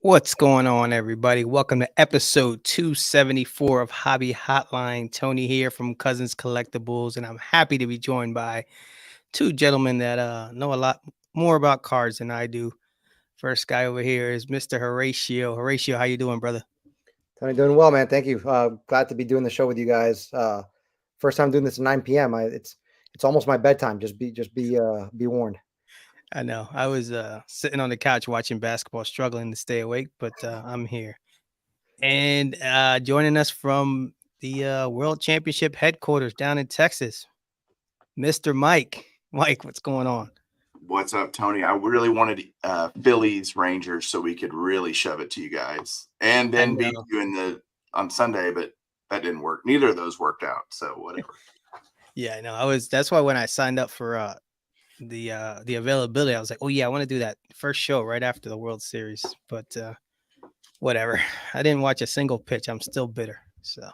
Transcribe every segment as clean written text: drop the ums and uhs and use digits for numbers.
What's going on, everybody? Welcome to episode 274 of Hobby Hotline. Tony here from Cousins Collectibles, and I'm happy to be joined by two gentlemen that know a lot more about cards than I do. First guy over here is Mr. Horatio. Horatio, how you doing, brother? Tony, doing well, man. Thank you. Glad to be doing the show with you guys. First time doing this at 9 p.m. It's almost my bedtime. Just be warned. I know I was sitting on the couch watching basketball, struggling to stay awake, but I'm here. And joining us from the World Championship headquarters down in Texas, Mr. Mike. Mike, what's going on? What's up, Tony? I really wanted Phillies Rangers so we could really shove it to you guys and then beat you on Sunday, but that didn't work. Neither of those worked out, so whatever. Yeah, I know. That's why when I signed up for the availability, I was like, oh yeah, I want to do that first show right after the World Series. But whatever. I didn't watch a single pitch. I'm still bitter. So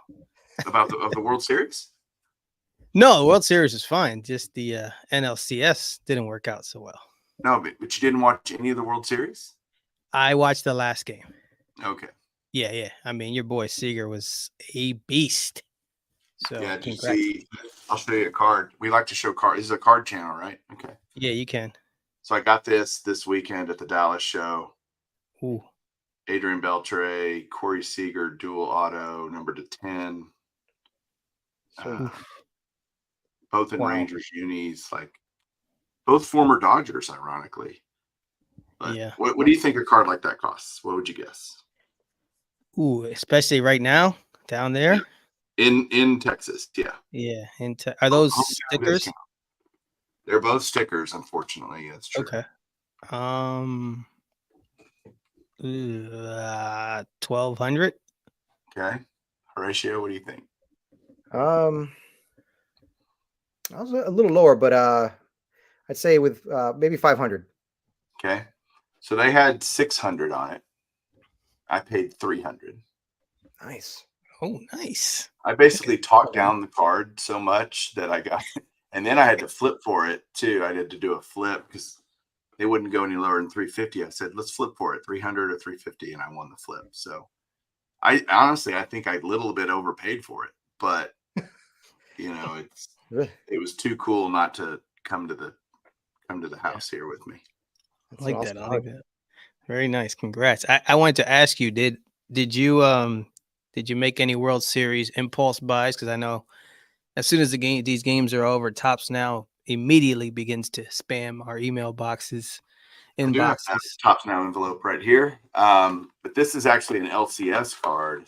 about the World Series? No, the World Series is fine. Just the NLCS didn't work out so well. No, but you didn't watch any of the World Series? I watched the last game. Okay. Yeah. I mean, your boy Seager was a beast. So yeah, did you see? I'll show you a card. We like to show cards. This is a card channel, right? Okay. Yeah, you can. So I got this weekend at the Dallas show. Ooh. Adrian Beltre, Corey Seager, dual auto, number to 10. Both in Rangers unis, like both former Dodgers, ironically. But yeah. What do you think a card like that costs? What would you guess? Ooh, especially right now down there in Texas. Yeah. Yeah. Are those stickers? They're both stickers, unfortunately. That's true. Okay. 1,200. Okay. Horatio, what do you think? I was a little lower, but I'd say with maybe 500. Okay. So they had 600 on it. I paid 300. Nice. Oh, nice. I basically talked down the card so much that I got, and then I had to flip for it too. I had to do a flip because they wouldn't go any lower than 350. I said, let's flip for it, 300 or 350, and I won the flip. So I honestly think I a little bit overpaid for it, but it was too cool not to come to the house here with me. I like that. Very nice. Congrats. I wanted to ask you, did you make any World Series impulse buys? Because I know as soon as these games are over, Topps now immediately begins to spam our email boxes. Inboxes. Topps Now envelope right here. But this is actually an LCS card.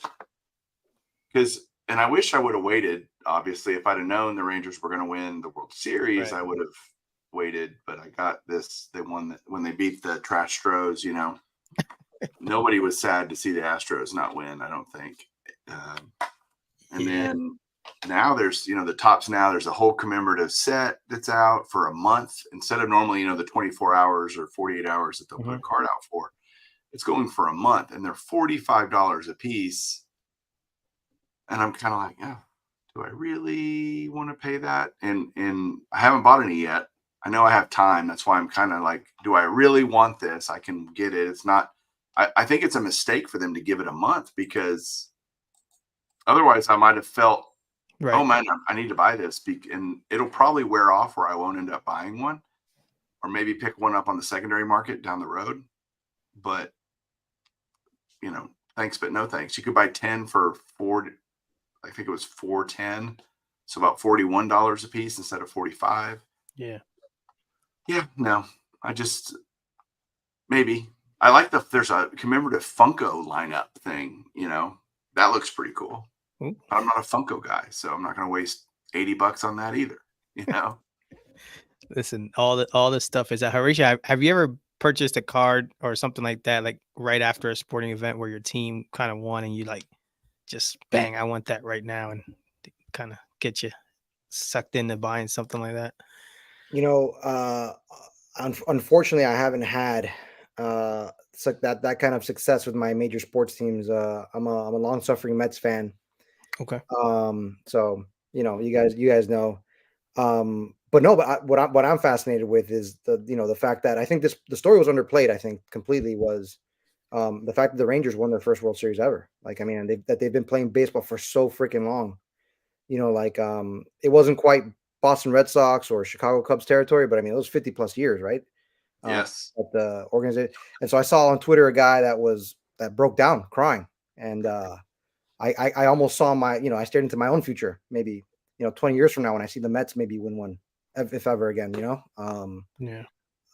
And I wish I would have waited. Obviously, if I'd have known the Rangers were going to win the World Series, I would have waited. But I got this. They won when they beat the Astros. Nobody was sad to see the Astros not win, I don't think. Then now there's the Topps Now. There's a whole commemorative set that's out for a month instead of normally the 24 hours or 48 hours that they'll put a card out for. It's going for a month, and they're $45 a piece. And I'm kind of like, yeah, do I really want to pay that? And I haven't bought any yet. I know I have time. That's why I'm kind of like, do I really want this? I can get it. It's not. I think it's a mistake for them to give it a month because otherwise I might have felt, oh man, I need to buy this, and it'll probably wear off where I won't end up buying one, or maybe pick one up on the secondary market down the road. But thanks, but no thanks. You could buy 10 for $4. I think it was $4.10, so about $41 a piece instead of $45. Yeah. No, I just maybe I like there's a commemorative Funko lineup thing. That looks pretty cool. But I'm not a Funko guy, so I'm not going to waste $80 on that either. Listen, all this stuff is at Horatio. Have you ever purchased a card or something like that, like right after a sporting event where your team kind of won and you like just bang, I want that right now, and kind of get you sucked into buying something like that? Unfortunately, I haven't had that kind of success with my major sports teams. I'm a long-suffering Mets fan. Okay. So you guys know. But no, what I'm fascinated with is the fact that I think the story was underplayed. I think completely was the fact that the Rangers won their first World Series ever. Like, I mean, and they've been playing baseball for so freaking long. Like it wasn't quite Boston Red Sox or Chicago Cubs territory, but I mean, it was 50 plus years, right? Yes. At the organization. And so I saw on Twitter a guy that broke down crying. And I almost saw I stared into my own future, maybe, 20 years from now when I see the Mets maybe win one, if ever again, Yeah.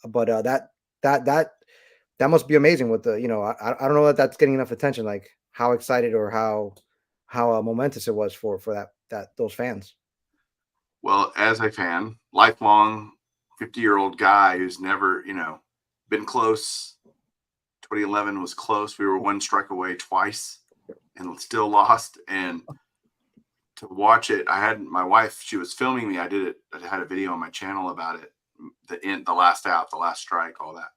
But that must be amazing with the, I don't know that that's getting enough attention, like how excited or how momentous it was for those fans. Well, as a fan, lifelong 50-year-old guy who's never, been close. 2011 was close. We were one strike away twice and still lost. And to watch it, I had my wife, she was filming me. I had a video on my channel about it. The last out, the last strike, all that.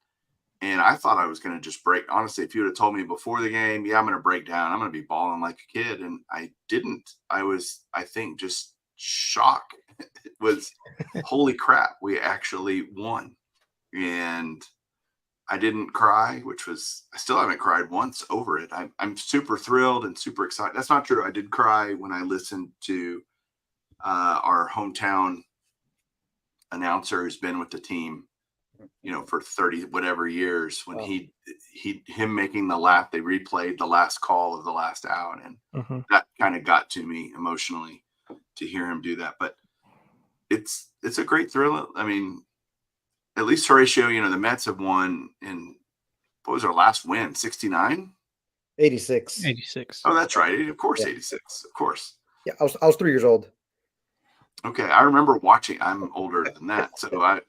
And I thought I was going to just break. Honestly, if you would have told me before the game, yeah, I'm going to break down, I'm going to be bawling like a kid. And I didn't. I think, just shocked. It was, holy crap, we actually won. And I didn't cry, I still haven't cried once over it. I'm super thrilled and super excited. That's not true. I did cry when I listened to our hometown announcer who's been with the team, for 30 whatever years, when him making the laugh, they replayed the last call of the last out. And that kind of got to me emotionally to hear him do that. But it's a great thrill. I mean, at least Horatio, the Mets have won in, what was our last win? 69? 86. 86. Oh, that's right. Of course, Yeah. 86. Of course. Yeah, I was 3 years old. Okay, I remember watching. I'm older than that, so I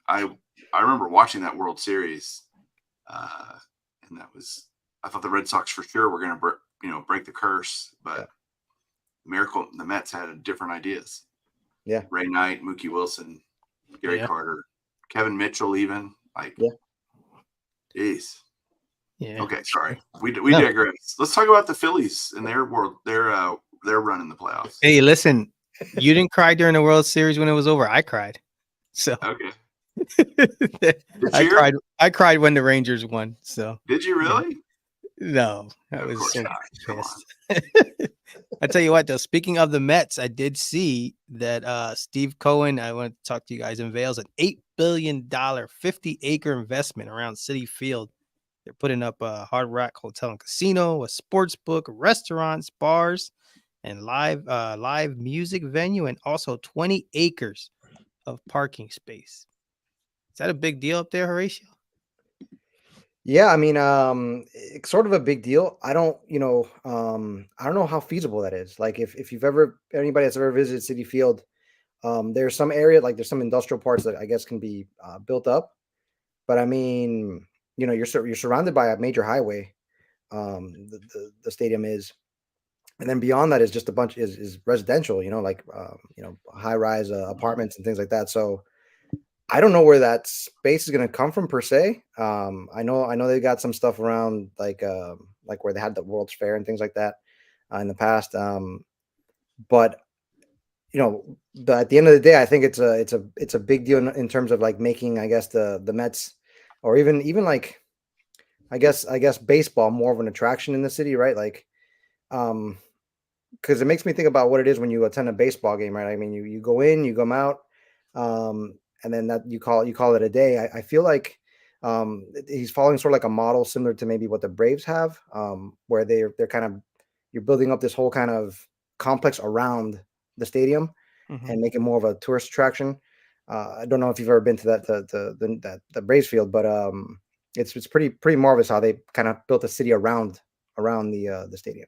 remember watching that World Series, and I thought the Red Sox for sure were going to break the curse, but Miracle, the Mets had different ideas. Yeah, Ray Knight, Mookie Wilson, Gary Carter, Kevin Mitchell, even Jeez. Yeah. Okay, sorry, we digress. Let's talk about the Phillies and their run in the playoffs. Hey, listen, you didn't cry during the World Series when it was over. I cried. So okay. I cried when the Rangers won. So did you really? No, I of was course so not. Come on. I tell you what, though, speaking of the Mets, I did see that Steve Cohen, I want to talk to you guys, unveils an $8 billion, 50-acre investment around Citi Field. They're putting up a Hard Rock Hotel and Casino, a sports book, restaurants, bars, and live music venue, and also 20 acres of parking space. Is that a big deal up there, Horatio? Yeah, I mean, it's sort of a big deal. I don't know how feasible that is. Like, if anybody that's ever visited Citi Field, there's some area, like there's some industrial parts that I guess can be built up, but I mean, you're surrounded by a major highway. The stadium is, and then beyond that is just a bunch is residential. High rise apartments and things like that. So I don't know where that space is going to come from per se. I know they got some stuff around like where they had the World's Fair and things like that in the past. But at the end of the day, I think it's a big deal in terms of like making, I guess, the Mets, or even like I guess baseball more of an attraction in the city, right? Like, because it makes me think about what it is when you attend a baseball game, right? I mean, you go in, you come out, and then that you call it a day. I feel like he's following sort of like a model similar to maybe what the Braves have, where they're kind of, you're building up this whole kind of complex around the stadium and make it more of a tourist attraction. I don't know if you've ever been to the Braves field, but it's pretty marvelous how they kind of built a city around the stadium.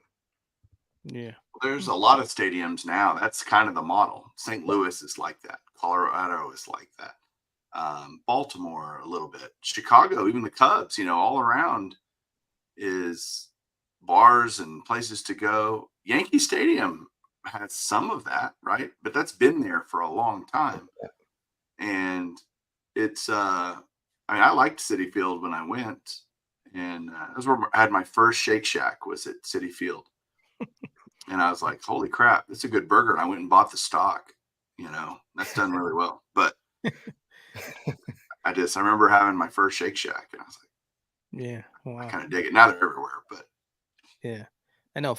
Yeah. There's a lot of stadiums now. That's kind of the model. St. Louis is like that. Colorado is like that. Baltimore a little bit. Chicago, even the Cubs, all around is bars and places to go. Yankee Stadium has some of that, right? But that's been there for a long time. And it's I liked Citi Field when I went. And that's where I had my first Shake Shack, was at Citi Field. And I was like, holy crap, that's a good burger. And I went and bought the stock. That's done really well. But I remember having my first Shake Shack, and I was like, Yeah. I Wow. kind of dig it. Now they're everywhere, but Yeah. I know.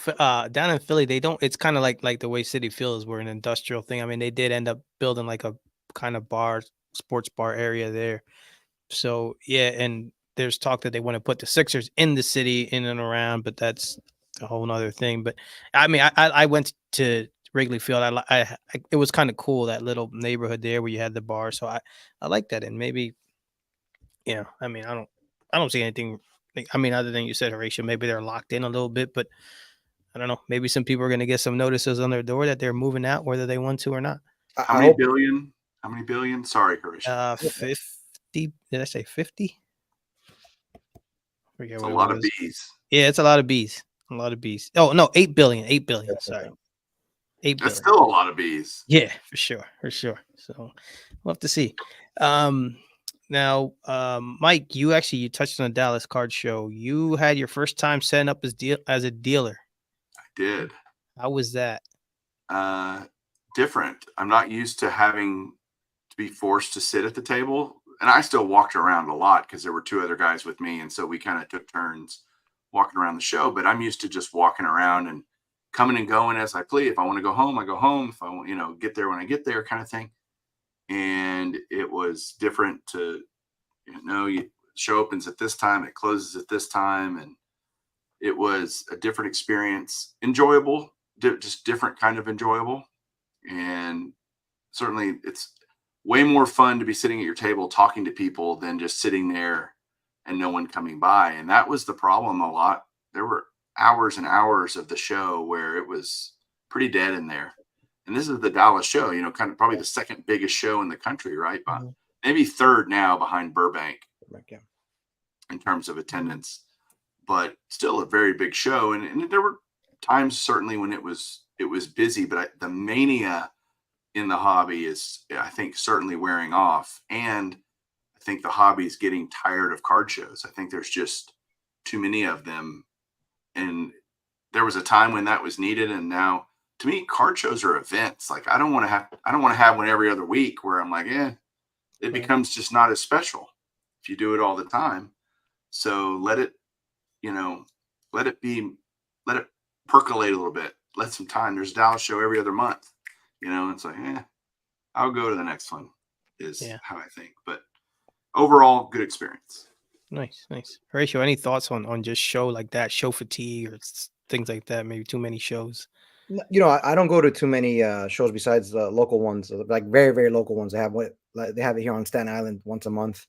Down in Philly, they don't. It's kind of like the way City feels. We're an industrial thing. I mean, they did end up building like a kind of bar, sports bar area there. So yeah, and there's talk that they want to put the Sixers in the city, in and around, but that's a whole nother thing. But I mean, I went to Wrigley Field. It was kind of cool, that little neighborhood there where you had the bar. So I like that, and maybe I mean, I don't see anything. I mean, other than you said, Horatio, maybe they're locked in a little bit, but I don't know. Maybe some people are going to get some notices on their door that they're moving out, whether they want to or not. how I many hope. billion? How many billion? Sorry, Horatio. 50. Did I say 50? Forget It's a what it lot of was. bees. Yeah, it's a lot of bees. A lot of bees. Oh no, 8 billion. 8 billion. Sorry, 8 That's billion. still a lot of bees. Yeah, for sure, for sure. So we'll have to see. Um, Now, Mike, you touched on the Dallas Card Show. You had your first time setting up as a dealer. I did. How was that? Uh, Different. I'm not used to having to be forced to sit at the table, and I still walked around a lot because there were two other guys with me, and so we kind of took turns walking around the show. But I'm used to just walking around and coming and going as I please. If I want to go home, I go home. If I want, get there when I get there, kind of thing. And it was different to, show opens at this time, it closes at this time, and it was a different experience. Enjoyable, just different kind of enjoyable, and certainly it's way more fun to be sitting at your table talking to people than just sitting there and no one coming by. And that was the problem a lot. There were hours and hours of the show where it was pretty dead in there. And this is the Dallas show, kind of probably the second biggest show in the country, right? But Mhm. maybe third now behind Burbank Yeah. in terms of attendance, but still a very big show. And there were times certainly when it was busy, but the mania in the hobby is, I think, certainly wearing off. And I think the hobby is getting tired of card shows. I think there's just too many of them. And there was a time when that was needed. And now to me, card shows are events. Like I don't want to have one every other week where I'm like, it Right. becomes just not as special if you do it all the time. So you know, let it be, let it percolate a little bit. Let some time. There's a Dallas show every other month. It's like, I'll go to the next one, is Yeah. how I think. But overall, good experience. Nice, nice. Horatio, any thoughts on just show like that, show fatigue or things like that? Maybe too many shows. I don't go to too many shows besides local ones, like very, very local ones. They have they have it here on Staten Island once a month.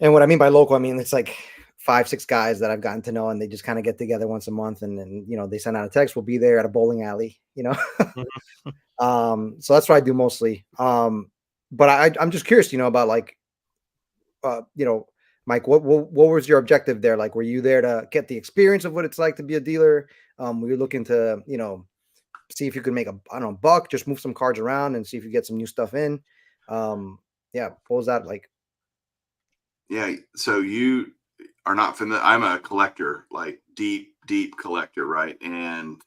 And what I mean by local, I mean it's like 5, 6 guys that I've gotten to know, and they just kind of get together once a month, and then they send out a text. We'll be there at a bowling alley. Mhm. So that's what I do mostly. But I'm just curious, about like, Mike, what was your objective there? Like, were you there to get the experience of what it's like to be a dealer? Were you looking to, see if you could make I don't know, buck, just move some cards around and see if you get some new stuff in? Yeah, what was that like? Yeah. So you are not familiar. I'm a collector, like deep, deep collector, right? And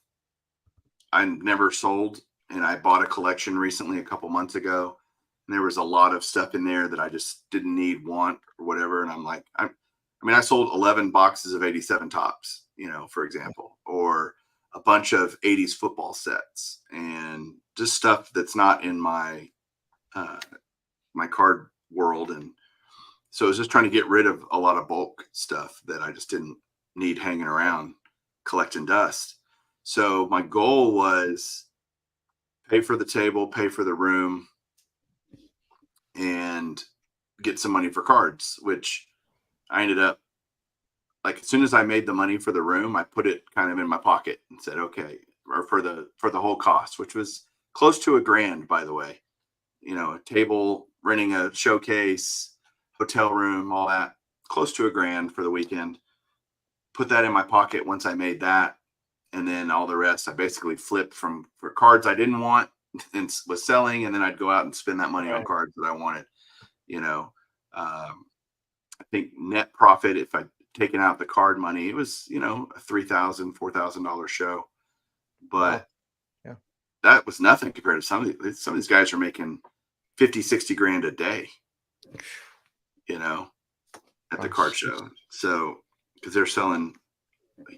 I never sold, and I bought a collection recently a couple months ago. And there was a lot of stuff in there that I just didn't need, want, or whatever. And I'm like, I sold 11 boxes of 87 tops, for example, or a bunch of 80s football sets, and just stuff that's not in uh, my card world. And so I was just trying to get rid of a lot of bulk stuff that I just didn't need hanging around collecting dust. So my goal was pay for the table, pay for the room, and get some money for cards, which I ended up, like, as soon as I made the money for the room, I put it kind of in my pocket and said, okay, or for the whole cost, which was close to $1,000, by the way. A table, renting a showcase, hotel room, all that, close to $1,000 for the weekend. Put that in my pocket once I made that, and then all the rest I basically flipped for cards I didn't want and was selling, and then I'd go out and spend that money on Right. cards that I wanted. You know, I think net profit, if I'd taken out the card money, it was a $3,000, $4,000 show, Wow. but Yeah. that was nothing compared to some of these guys are making 50, 60 grand a day. You know, at the card show. So, because they're selling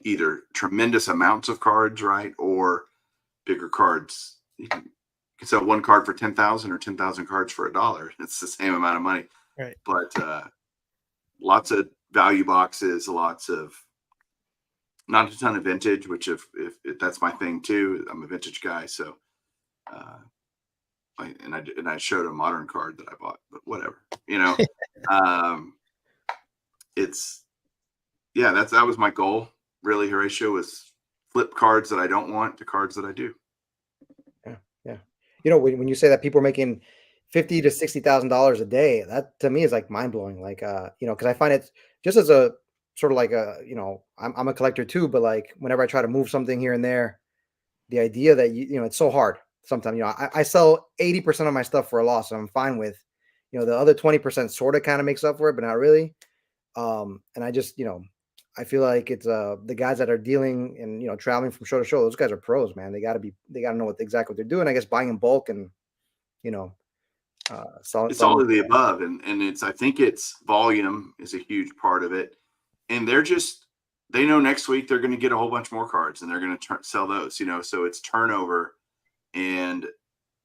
either tremendous amounts of cards, right, or bigger cards. You can sell one card for 10,000 or 10,000 cards for $1. It's the same amount of money, Right. but lots of value boxes, lots of not a ton of vintage, which if that's my thing too. I'm a vintage guy, so I showed a modern card that I bought, but whatever, it's that was my goal really, Horatio, was flip cards that I don't want to cards that I do. Yeah. When you say that people are making $50,000 to $60,000 a day, that to me is like mind blowing. Like, because I find it just as a sort of like I'm a collector too, but like whenever I try to move something here and there, the idea that it's so hard sometimes. I sell 80% of my stuff for a loss, and I'm fine with, the other 20% sort of kind of makes up for it, but not really. And I just, I feel like it's the guys that are dealing and traveling from show to show. Those guys are pros, man. They got to know exactly what they're doing. I guess buying in bulk and you know selling. It's all of the above, and I think it's volume is a huge part of it, and they know next week they're going to get a whole bunch more cards and they're going to sell those, so it's turnover. And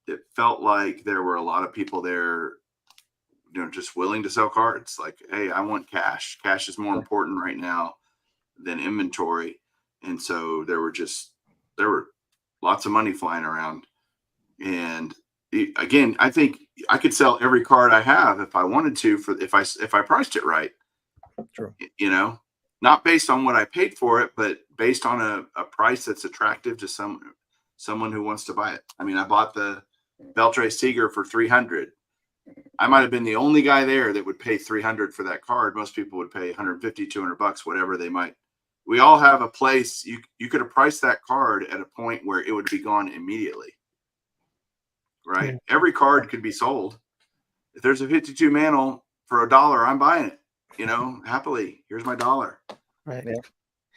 it felt like there were a lot of people there, just willing to sell cards. Like, hey, I want cash. Cash is more important right now than inventory. And so there were lots of money flying around. And again, I think I could sell every card I have if I wanted to, if I priced it right. True. Not based on what I paid for it, but based on a price that's attractive to someone who wants to buy it. I mean, I bought the Beltre Seager for $300. I might have been the only guy there that would pay $300 for that card. Most people would pay $150, $200, whatever they might. We all have a place. You could have priced that card at a point where it would be gone immediately, right? Yeah. Every card could be sold. If there's a 52 mantle for $1, I'm buying it, happily. Here's my $1. Right. Yeah.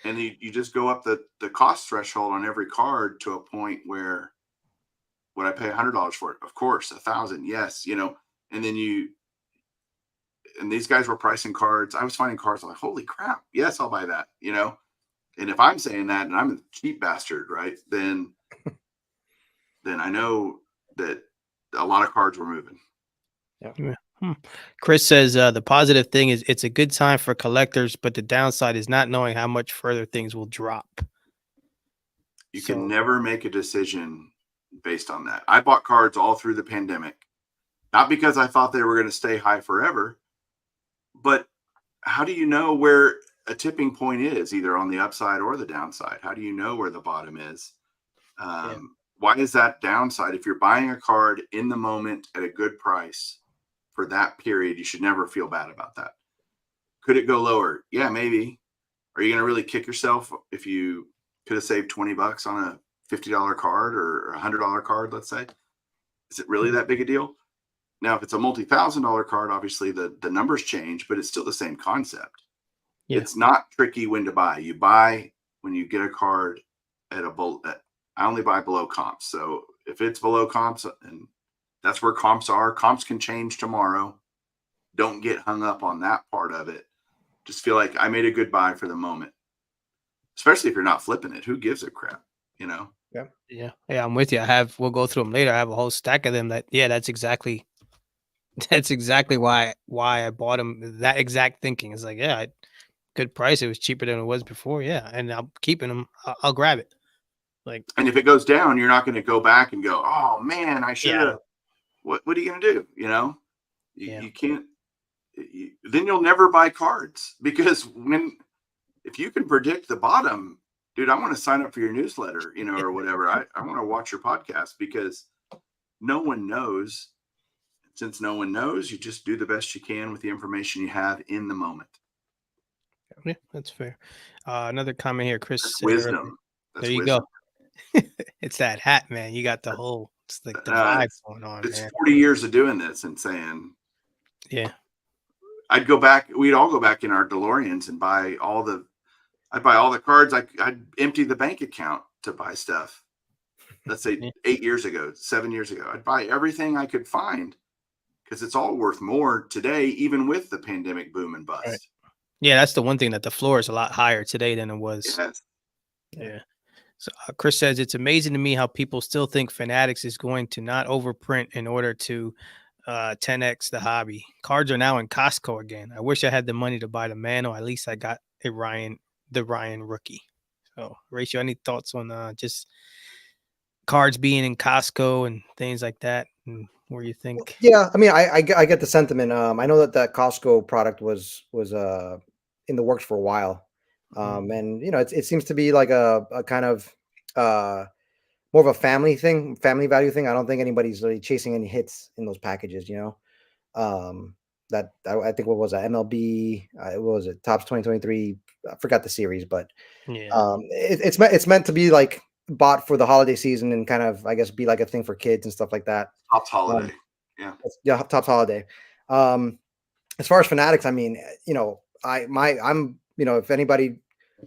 And you just go up the cost threshold on every card to a point where would I pay $100 for it? Of course. $1,000. Yes. And then and these guys were pricing cards. I was finding cards. I'm like, holy crap. Yes, I'll buy that, And if I'm saying that and I'm a cheap bastard, right, then I know that a lot of cards were moving. Yeah. Chris says the positive thing is it's a good time for collectors, but the downside is not knowing how much further things will drop. You can never make a decision based on that. I bought cards all through the pandemic, not because I thought they were going to stay high forever, but how do you know where a tipping point is, either on the upside or the downside? How do you know where the bottom is? Why is that downside? If you're buying a card in the moment at a good price for that period, you should never feel bad about that. Could it go lower? Yeah, maybe. Are you going to really kick yourself if you could have saved $20 on a $50 card or a $100 card, let's say? Is it really that big a deal? Now, if it's a multi-$1,000 card, obviously the numbers change, but it's still the same concept. Yeah. It's not tricky when to buy. You buy when you get a card I only buy below comps. So if it's below comps, and that's where comps are, comps can change tomorrow. Don't get hung up on that part of it. Just feel like I made a good buy for the moment, especially if you're not flipping it. Who gives a crap, Yeah, I'm with you. We'll go through them later. I have a whole stack of them that's exactly why I bought them. That exact thinking is like, good price. It was cheaper than it was before. Yeah. And I'm keeping them. I'll grab it. And if it goes down, you're not going to go back and go, oh man, I should have. What are you going to do? You can't. Then you'll never buy cards, because if you can predict the bottom, dude, I want to sign up for your newsletter, or whatever. I want to watch your podcast, because no one knows. Since no one knows, you just do the best you can with the information you have in the moment. Yeah, that's fair. Another comment here, Chris. That's wisdom. There you go. It's that hat, man. You got it's like the vibe going on. It's 40 years of doing this and saying, yeah. We'd all go back in our DeLoreans and buy I'd buy all the cards. I'd empty the bank account to buy stuff. Let's say 8 years ago, 7 years ago, I'd buy everything I could find, because it's all worth more today, even with the pandemic boom and bust. Yeah, that's the one thing, that the floor is a lot higher today than it was. Yes. Yeah. Yeah. So Chris says it's amazing to me how people still think Fanatics is going to not overprint in order to 10x the hobby. Cards are now in Costco again. I wish I had the money to buy the Mano. At least I got the Ryan rookie. So, Ratio, any thoughts on just cards being in Costco and things like that, and where you think? Yeah, I mean, I get the sentiment. I know that that Costco product was in the works for a while, Mhm. and it seems to be like a kind of uh more of a family thing, family value thing. I don't think anybody's really chasing any hits in those packages. Um, that I think, what was that, MLB? What was it, Tops 2023? I forgot the series, but Yeah. it's meant to be like bought for the holiday season and kind of, I guess, be like a thing for kids and stuff like that. Pops Um, holiday. Yeah. yeah, Topps holiday. Um, as far as Fanatics, I mean, I'm, if anybody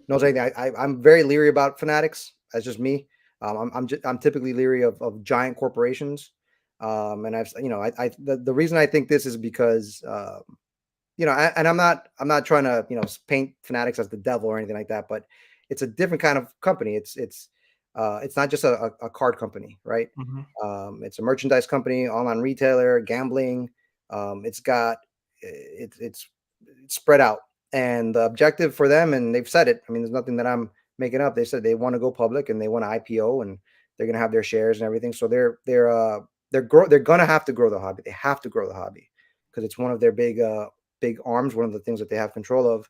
knows anything, I'm very leery about Fanatics. That's just me. I'm typically leery of giant corporations. And the reason I think this is because, and I'm not trying to, paint Fanatics as the devil or anything like that, but it's a different kind of company. It's not just a card company, right? Mhm. It's a merchandise company, online retailer, gambling. It's got it's spread out, and the objective for them, and they've said it. I mean, there's nothing that I'm making up. They said they want to go public and they want to IPO, and they're going to have their shares and everything. So they're going to have to grow the hobby. They have to grow the hobby because it's one of their big arms, one of the things that they have control of.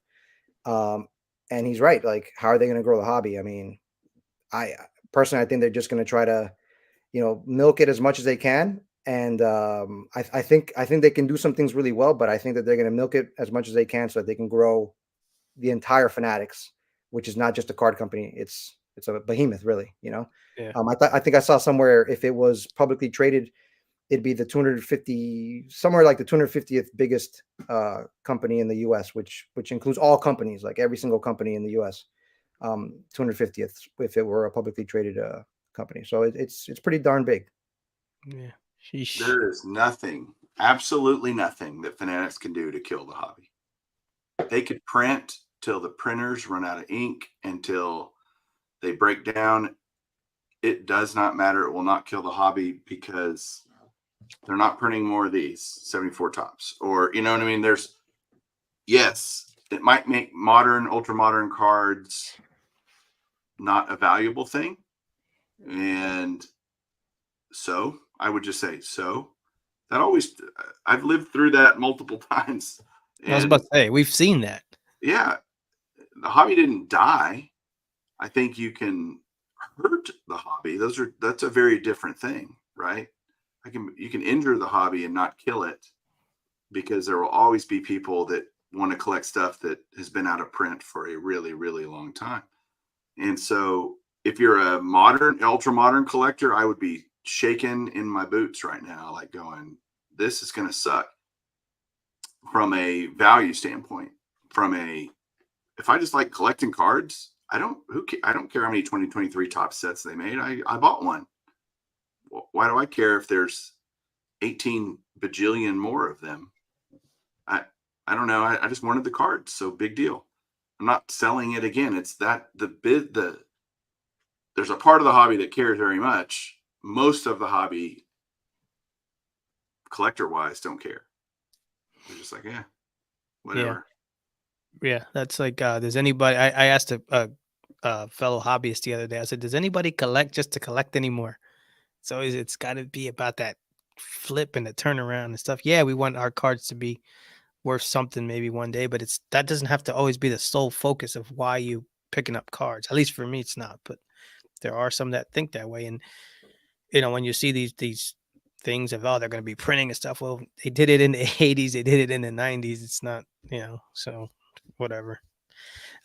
Um, and he's right. Like, how are they going to grow the hobby? I mean, I personally, I think they're just going to try to, milk it as much as they can. And I think they can do some things really well, but I think that they're going to milk it as much as they can so that they can grow the entire Fanatics, which is not just a card company. It's a behemoth, really. Yeah. I think I saw somewhere, if it was publicly traded, it'd be the 250, somewhere like the 250th biggest company in the U.S., which includes all companies, like every single company in the U.S. 250th if it were a publicly traded company. So it's pretty darn big. Yeah. Sheesh. There is nothing, absolutely nothing that Fanatics can do to kill the hobby. They could print till the printers run out of ink, until they break down. It does not matter. It will not kill the hobby, because they're not printing more of these 74 tops, or, you know what I mean? Yes, it might make modern, ultra modern cards not a valuable thing. And so I would just say, I've lived through that multiple times. I was about And to say, we've seen that. yeah, the hobby didn't die. I think you can hurt the hobby. That's a very different thing, right? You can injure the hobby and not kill it, because there will always be people that want to collect stuff that has been out of print for a really, really long time. And so if you're a modern, ultra modern collector, I would be shaking in my boots right now, like going, this is going to suck from a value standpoint. If I just like collecting cards, I don't care how many 2023 top sets they made. I bought one. Why do I care if there's 18 bajillion more of them? I, I don't know. I just wanted the cards. So big deal. I'm not selling it again. It's that there's a part of the hobby that cares very much. Most of the hobby, collector wise, don't care. They're just like, yeah, Yeah. whatever. Yeah. That's like, does anybody, I asked a fellow hobbyist the other day, I said, does anybody collect just to collect anymore? It's got to be about that flip and the turnaround and stuff. Yeah, we want our cards to be worth something maybe one day, but that doesn't have to always be the sole focus of why you picking up cards. At least for me, it's not. But there are some that think that way, and when you see these things of, oh, they're going to be printing and stuff. Well, they did it in the 80s, they did it in the 90s. It's not, so whatever.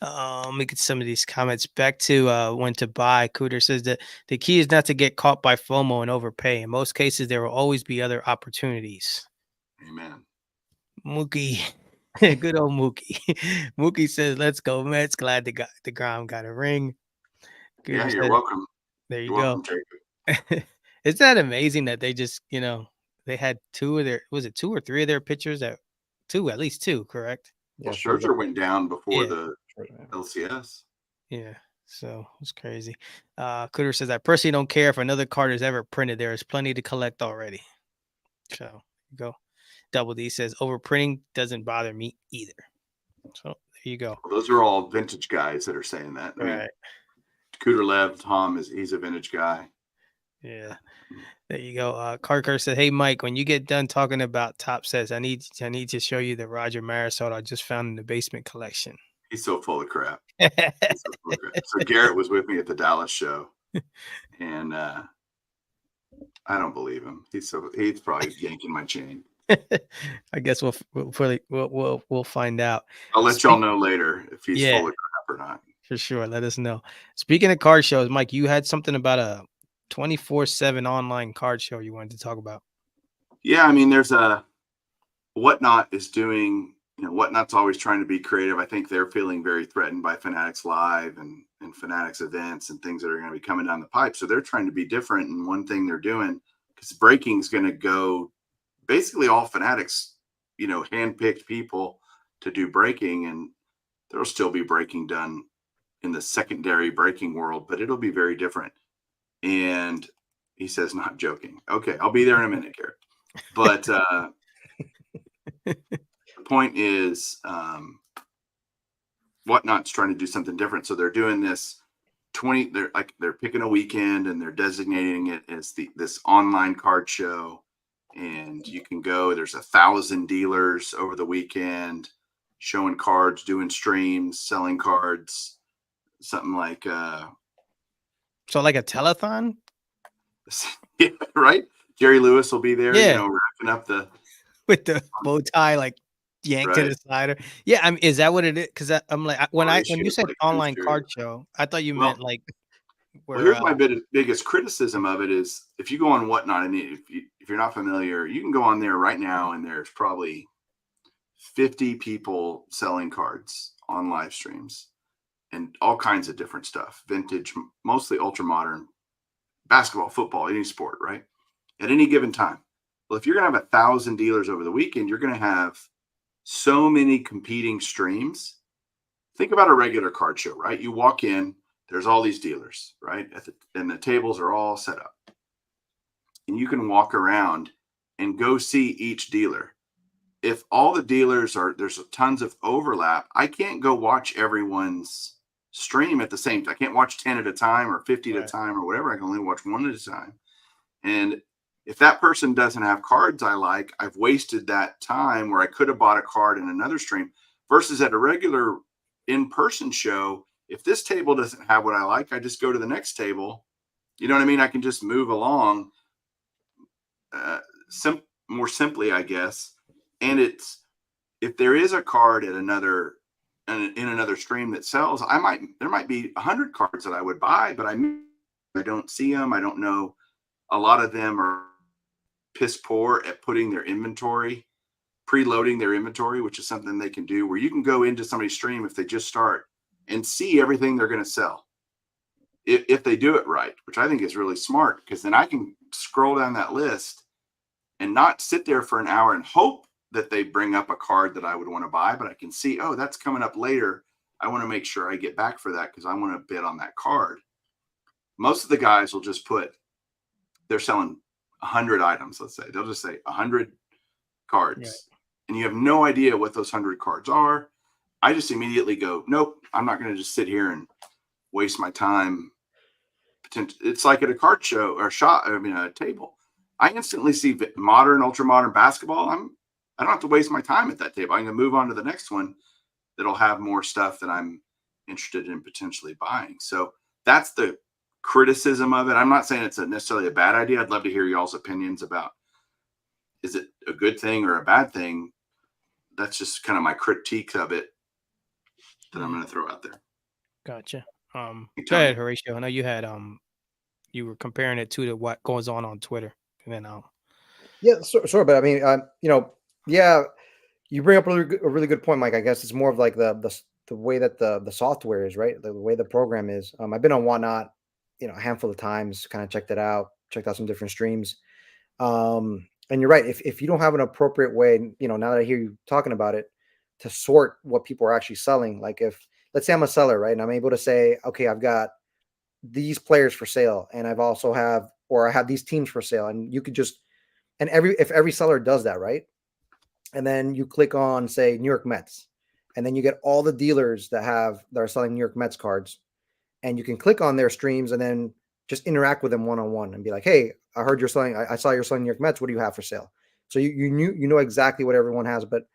Let me get some of these comments back to when to buy. Cooter says that the key is not to get caught by FOMO and overpay. In most cases, there will always be other opportunities. Amen. Mookie, good old Mookie. Mookie says, "Let's go Mets." Glad the ground got a ring. Yeah, Cooter you're said, welcome. "There you You're go." welcome, Jacob. Isn't that amazing that they just, they had two of their, was it two or three of their pitchers, that two, at least two, correct? Well, Yeah, Scherzer went down before Yeah, the yeah. LCS. yeah. So it's crazy. Cooter says, I personally don't care if another card is ever printed. There is plenty to collect already. So there you go. Double D says overprinting doesn't bother me either. So there you go. Well, those are all vintage guys that are saying that. I mean, Right. Cooter Tom he's a vintage guy. Yeah. There you go. Carker said, "Hey Mike, when you get done talking about top sets, I need to show you the Roger Marisol I just found in the basement collection." He's so full of crap. He's so full of crap. So Garrett was with me at the Dallas show, and I don't believe him. He's probably yanking my chain. I guess we'll find out. I'll let y'all know later if he's Yeah, full of crap or not. for sure. Let us know. Speaking of card shows, Mike, you had something about a 24/7 online card show you wanted to talk about. Yeah, I mean, there's a Whatnot is doing. Whatnot's always trying to be creative. I think they're feeling very threatened by Fanatics Live and Fanatics events and things that are going to be coming down the pipe. So they're trying to be different. And one thing they're doing, because breaking is going to go basically all Fanatics, handpicked people to do breaking, and there'll still be breaking done in the secondary breaking world, but it'll be very different. And he says, not joking. Okay, I'll be there in a minute, Garrett. But the point is, Whatnot's trying to do something different. So they're doing this 20. They're picking a weekend and they're designating it as this online card show. And you can go. There's 1,000 dealers over the weekend showing cards, doing streams, selling cards. Something like So like a telethon? yeah, right. Jerry Lewis will be there, Yeah, wrapping up the with the bow tie like yanked to right. the sider. Yeah, I mean, is that what it is? Because I'm like, when you Horatio said like online Kuchar. card show, I thought you Well, meant like well, where here's my biggest criticism of it is if you go on Whatnot, and if you're not familiar, you can go on there right now, and there's probably 50 people selling cards on live streams and all kinds of different stuff, vintage, mostly ultra modern, basketball, football, any sport, right? At any given time. Well, if you're going to have 1,000 dealers over the weekend, you're going to have so many competing streams. Think about a regular card show, right? You walk in, there's all these dealers, right? And the tables are all set up. And you can walk around and go see each dealer. If all the dealers there's tons of overlap, I can't go watch everyone's stream at the same time. I can't watch 10 at a time or 50 at a right, time or whatever. I can only watch one at a time. And if that person doesn't have cards I like, I've wasted that time where I could have bought a card in another stream versus at a regular in-person show. If this table doesn't have what I like, I just go to the next table. You know what I mean? I can just move along uh, more simply, I guess. And if there is a card at another in another stream that sells, there might be 100 cards that I would buy, but I don't see them. I don't know. A lot of them are piss poor at putting their inventory, preloading their inventory, which is something they can do where you can go into somebody's stream if they just start and see everything they're going to sell. If they do it right, which I think is really smart, because then I can scroll down that list and not sit there for an hour and hope that they bring up a card that I would want to buy, but I can see, oh, that's coming up later. I want to make sure I get back for that because I want to bid on that card. Most of the guys will just they're selling 100 items, let's say. They'll just say 100 cards. right. And you have no idea what those 100 cards are. I just immediately go, nope, I'm not going to just sit here and waste my time. It's like at a card show or a table. I instantly see modern, ultra modern basketball. I don't have to waste my time at that table. I can move on to the next one that'll have more stuff that I'm interested in potentially buying. So that's the criticism of it. I'm not saying it's necessarily a bad idea. I'd love to hear y'all's opinions about, is it a good thing or a bad thing? That's just kind of my critique of it that I'm going to throw out there. Gotcha. Hey, Go Tony. ahead, Horatio. I know you had you were comparing it to what goes on Twitter, and then Yeah, sure. But I mean, yeah, you bring up a really good point, Mike. I guess it's more of like the way that the software is, right? The way the program is. I've been on Whatnot, a handful of times, kind of checked out some different streams. And you're right. If you don't have an appropriate way, now that I hear you talking about it, to sort what people are actually selling. Like if let's say I'm a seller, right, and I'm able to say, okay, I've got these players for sale, and I've also have or I have these teams for sale, and you could just and every seller does that, right? And then you click on say New York Mets, and then you get all the dealers that are selling New York Mets cards, and you can click on their streams and then just interact with them one on one and be like, hey, I heard you're selling, I saw you're selling New York Mets. What do you have for sale? So you know exactly what everyone has, but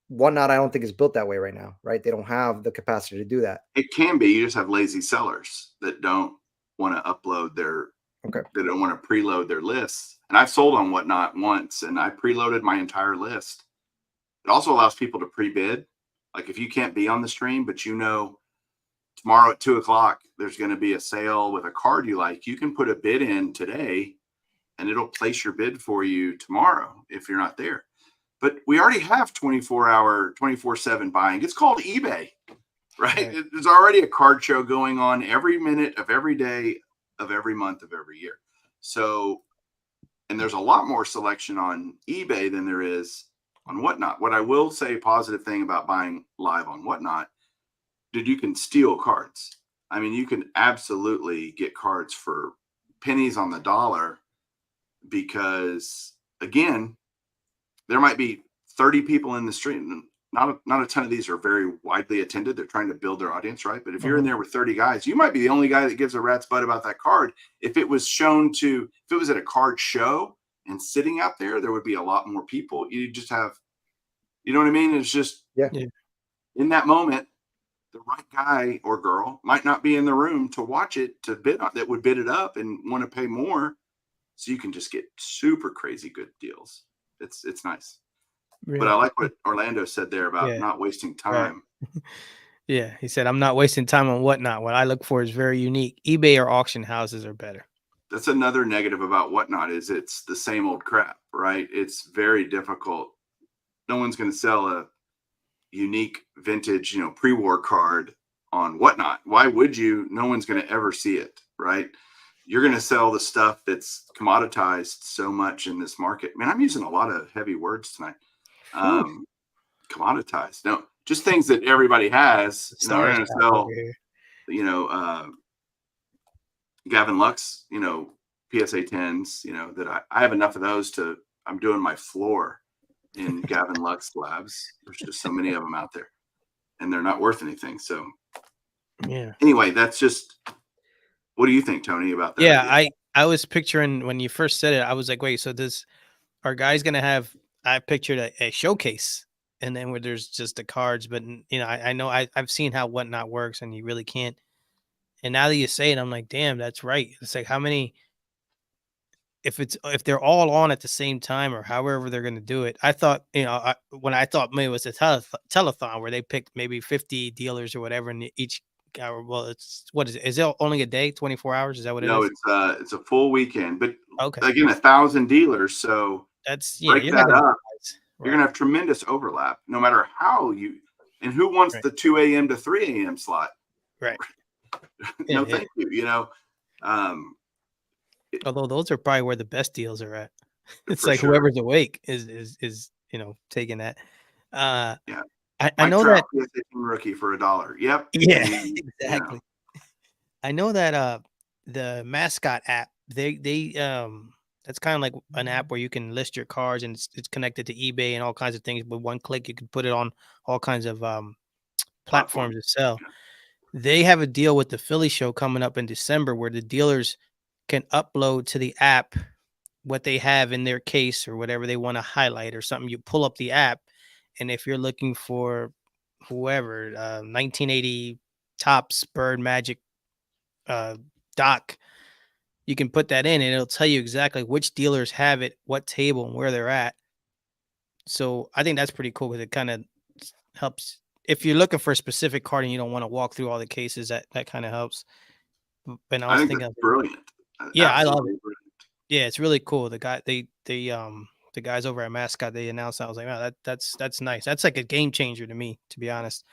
Whatnot I don't think is built that way right now, right? They don't have the capacity to do that. It can be. You just have lazy sellers that don't want to upload their Okay. They don't want to preload their lists. And I've sold on Whatnot once, and I preloaded my entire list. It also allows people to pre-bid. Like if you can't be on the stream, but you know tomorrow at 2 o'clock there's going to be a sale with a card you like, you can put a bid in today, and it'll place your bid for you tomorrow if you're not there. But we already have 24-hour, 24/7 buying. It's called eBay, right? There's already a card show going on every minute of every day of every month of every year. So, and there's a lot more selection on eBay than there is on Whatnot. What I will say, positive thing about buying live on Whatnot, dude, you can steal cards. I mean, you can absolutely get cards for pennies on the dollar because, again, there might be 30 people in the stream. Not a ton of these are very widely attended. They're trying to build their audience, right? But if you're in there with 30 guys, you might be the only guy that gives a rat's butt about that card. If it was at a card show and sitting out there, there would be a lot more people. You just have, you know what I mean? It's just in that moment, the right guy or girl might not be in the room to watch it, to bid on, that would bid it up and want to pay more. So you can just get super crazy good deals. It's nice. But I like what Orlando said there about not wasting time. Right. Yeah, he said, I'm not wasting time on Whatnot. What I look for is very unique. eBay or auction houses are better. That's another negative about Whatnot is it's the same old crap, right? It's very difficult. No one's going to sell a unique vintage, pre-war card on Whatnot. Why would you? No one's going to ever see it, right? You're going to sell the stuff that's commoditized so much in this market. Man, I'm using a lot of heavy words tonight. Commoditized. No, just things that everybody has. They're going to sell, Gavin Lux, PSA 10s, that I have enough of those I'm doing my floor in Gavin Lux labs. There's just so many of them out there and they're not worth anything. So anyway, that's just, what do you think, Tony, about that? Yeah, I was picturing when you first said it, I was like, wait, so our guy's going to have, I pictured a showcase and then where there's just the cards, but I know I've seen how Whatnot works and you really can't. And now that you say it, I'm like, damn, that's right. It's like how many, if they're all on at the same time or however they're going to do it. I thought, when I thought maybe it was a telethon where they picked maybe 50 dealers or whatever, and each hour, well, it's, what is it? Is it only a day, 24 hours? Is that what it is? No, it's a full weekend, but again, 1,000 dealers. So that's, break you're that not up. You're going to have tremendous overlap no matter how and who wants the 2 a.m. to 3 a.m. slot? Right. No, thank you. Although those are probably where the best deals are at. It's like whoever's awake is taking that. I know that rookie for $1. Yep. Yeah, exactly. I know that the mascot app, they that's kind of like an app where you can list your cards and it's connected to eBay and all kinds of things. With one click, you can put it on all kinds of platforms to sell. They have a deal with the Philly show coming up in December where the dealers can upload to the app what they have in their case or whatever they want to highlight or something. You pull up the app, and if you're looking for whoever 1980 Topps Bird Magic doc, you can put that in and it'll tell you exactly which dealers have it, what table, and where they're at. So I think that's pretty cool because it kind of helps if you're looking for a specific card and you don't want to walk through all the cases. That kind of helps. And I think that's brilliant. Yeah, I love it. Yeah, it's really cool. The guys over at Mascot, they announced that. I was like, wow, that's nice. That's like a game changer to me, to be honest.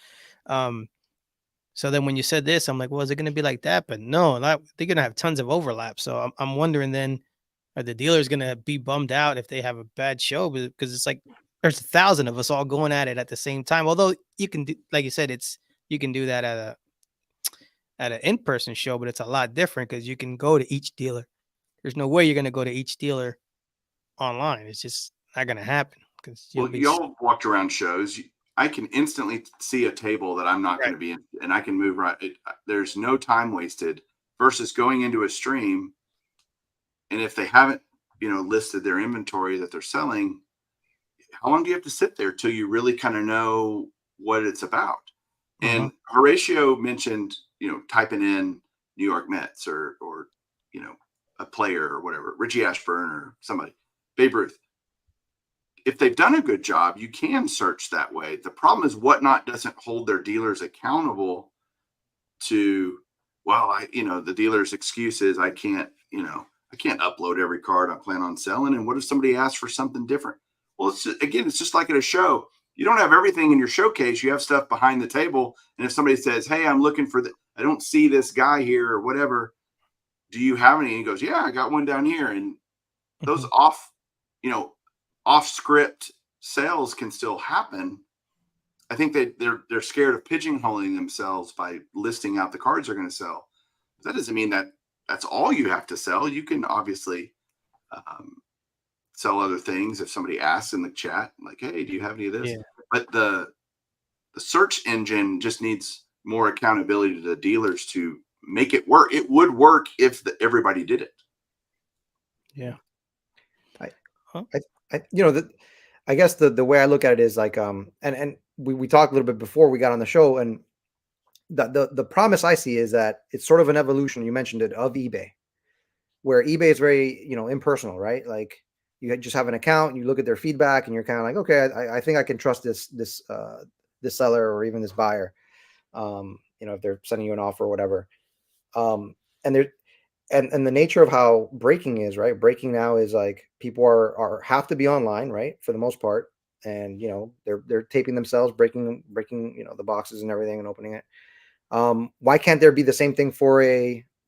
So then when you said this, I'm like, well, is it going to be like that? But no, they're going to have tons of overlap. So I'm wondering then, are the dealers going to be bummed out if they have a bad show? Because it's like there's 1,000 of us all going at it at the same time. Although you can do, like you said, you can do that at an in-person show, but it's a lot different because you can go to each dealer. There's no way you're going to go to each dealer online. It's just not going to happen because you'll Well, be y'all walked around shows. I can instantly see a table that I'm not right. going to be in, and I can move right. There's no time wasted versus going into a stream. And if they haven't, listed their inventory that they're selling, how long do you have to sit there till you really kind of know what it's about? Uh-huh. And Horatio mentioned, typing in New York Mets or a player or whatever, Richie Ashburn or somebody, Babe Ruth. If they've done a good job, you can search that way. The problem is Whatnot doesn't hold their dealers accountable to, well, the dealer's excuse is I can't upload every card I plan on selling. And what if somebody asks for something different? Well, it's just like at a show. You don't have everything in your showcase. You have stuff behind the table. And if somebody says, hey, I'm looking for I don't see this guy here or whatever. Do you have any? And he goes, yeah, I got one down here. And those Mhm. off script sales can still happen. I think they're scared of pigeonholing themselves by listing out the cards they're going to sell. That doesn't mean that that's all you have to sell. You can obviously sell other things if somebody asks in the chat, like, "Hey, do you have any of this?" Yeah. But the search engine just needs more accountability to the dealers to make it work. It would work if everybody did it. Yeah. I, Huh? I guess the way I look at it is like, and we talked a little bit before we got on the show, and the promise I see is that it's sort of an evolution. You mentioned it of eBay, where eBay is very impersonal, right? Like you just have an account, and you look at their feedback, and you're kind of like, okay, I think I can trust this seller or even this buyer, if they're sending you an offer or whatever. And there and the nature of how breaking is, right? Breaking now is like people are have to be online, right, for the most part, and they're taping themselves, breaking the boxes and everything and opening it. Why can't there be the same thing for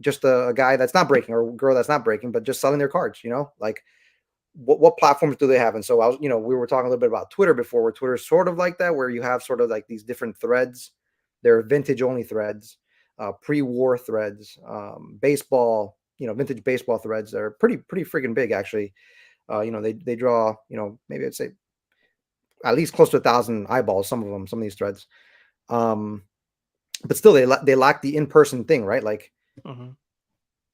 just a guy that's not breaking or a girl that's not breaking, but just selling their cards? Like what platforms do they have? And so we were talking a little bit about Twitter before, where Twitter is sort of like that, where you have sort of like these different threads. They're vintage only threads, pre-war threads, baseball, vintage baseball threads that are pretty freaking big actually. They draw, maybe I'd say at least close to 1,000 eyeballs. Some of these threads. But still they lack the in-person thing, right? Like Mhm.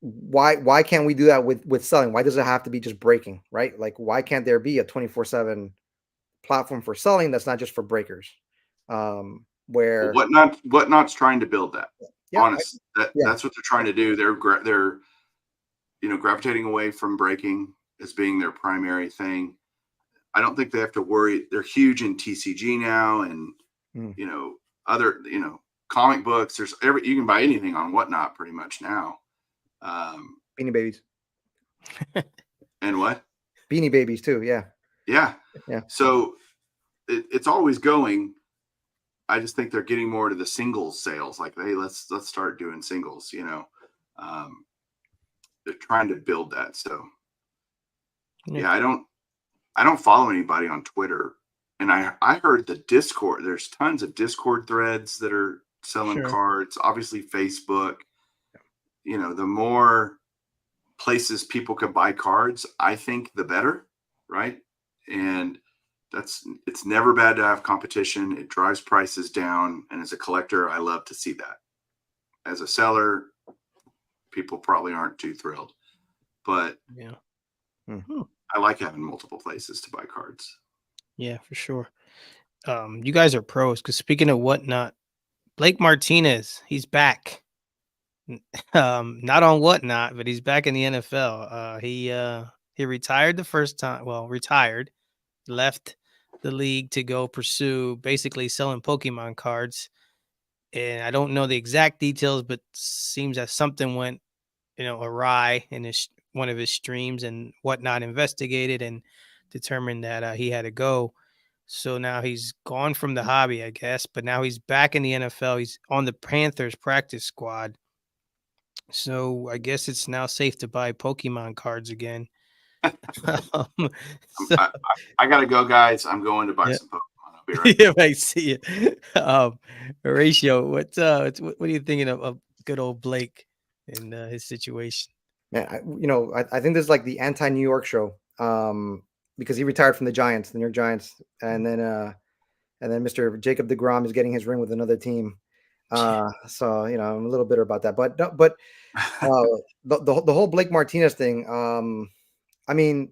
why can't we do that with selling? Why does it have to be just breaking, right? Like why can't there be a 24/7 platform for selling that's not just for breakers? Well, Where Whatnot's trying to build that. yeah, Honest, yeah, that's what they're trying to do. They're gravitating away from breaking as being their primary thing. I don't think they have to worry. They're huge in TCG now, and mm, you know other comic books. There's you can buy anything on Whatnot pretty much now. Beanie Babies. And what? Beanie Babies too, yeah. Yeah. Yeah. So it's always going. I just think they're getting more to the singles sales. Like, hey, let's start doing singles. Um, they're trying to build that. So Yeah. yeah, I don't follow anybody on Twitter, and I heard the Discord. There's tons of Discord threads that are selling Sure. cards. Obviously, Facebook. The more places people can buy cards, I think the better, right? And it's never bad to have competition. It drives prices down, and as a collector, I love to see that. As a seller, people probably aren't too thrilled, but Yeah. Hmm. I like having multiple places to buy cards. Yeah, for sure. You guys are pros. Because speaking of Whatnot, Blake Martinez, he's back. Not on Whatnot, but he's back in the NFL. He retired the first time. Well, retired, left the league to go pursue basically selling Pokemon cards. And I don't know the exact details, but seems that something went, awry in one of his streams, and Whatnot investigated and determined that he had to go. So now he's gone from the hobby, I guess, but now he's back in the NFL. He's on the Panthers practice squad. So I guess it's now safe to buy Pokemon cards again. Um, so I gotta go, guys. I'm going to buy yeah, some Pokemon. I'll be right yeah, back. I see it. Horatio, what are you thinking of good old Blake and his situation? Man, I think this is like the anti-New York show. Because he retired from the Giants, the New York Giants, and then Mr. Jacob DeGrom is getting his ring with another team. So I'm a little bitter about that. But no, but the whole Blake Martinez thing. I mean,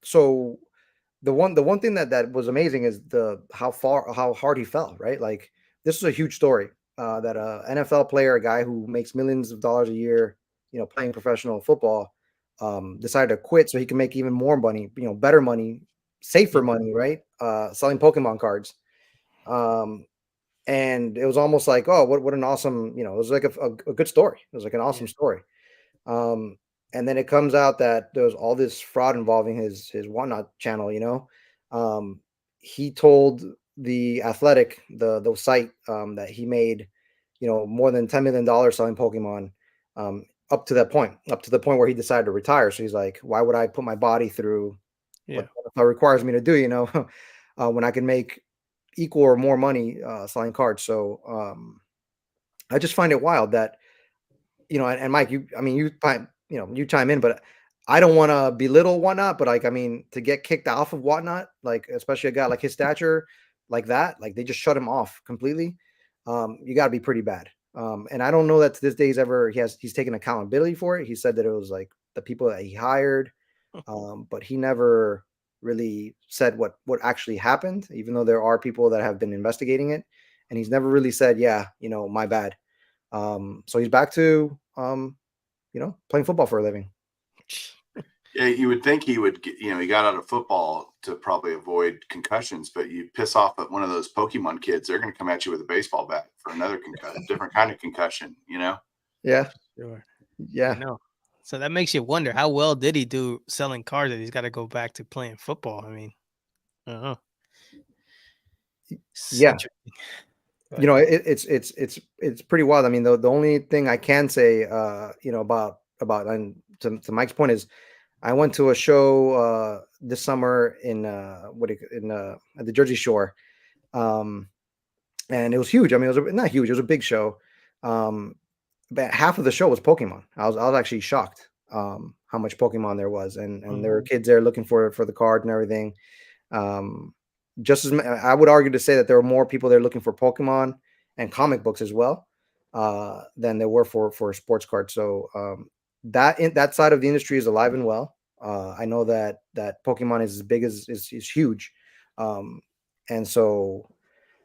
so the one thing that was amazing is the how hard he fell, right? Like, this is a huge story, that a NFL player, a guy who makes millions of dollars a year, playing professional football, decided to quit so he can make even more money, better money, safer Yeah, money, right? Selling Pokemon cards. um and it was almost like, oh, what an awesome, it was like a good story. It was like an yeah, awesome story. um, and then it comes out that there was all this fraud involving his whatnot channel. He told the Athletic, the site, that he made, more than $10 million selling Pokemon, up to that point, up to the point where he decided to retire. So he's like, why would I put my body through what yeah. the NFL requires me to do? When I can make equal or more money selling cards. So I just find it wild that, and Mike, I mean, you chime in, but I don't want to belittle Whatnot, but like, I mean, to get kicked off of Whatnot, like, especially a guy like his stature, like that, like they just shut him off completely. You got to be pretty bad. And I don't know that to this day he's taken accountability for it. He said that it was like the people that he hired, but he never really said what actually happened, even though there are people that have been investigating it, and he's never really said, yeah, my bad. So he's back to playing football for a living. Yeah, you would think he would get, he got out of football to probably avoid concussions, but you piss off at one of those Pokemon kids, they're going to come at you with a baseball bat for another different kind of concussion. Yeah, Sure. I yeah, know. So that makes you wonder, how well did he do selling cars that he's got to go back to playing football? I mean, I don't know. It's yeah. interesting, but It's pretty wild. I mean, the only thing I can say, about, and to Mike's point, is I went to a show this summer in at the Jersey Shore, um, and it was huge. I mean, it was not huge. It was a big show. Um, but half of the show was Pokemon. I was actually shocked, how much Pokemon there was, and there were Mhm. kids there looking for the card and everything. Um, I would argue to say that there were more people there looking for Pokemon and comic books as well, than there were for sports cards. So, that side of the industry is alive and well. I know that Pokemon is as big as is huge, um, and so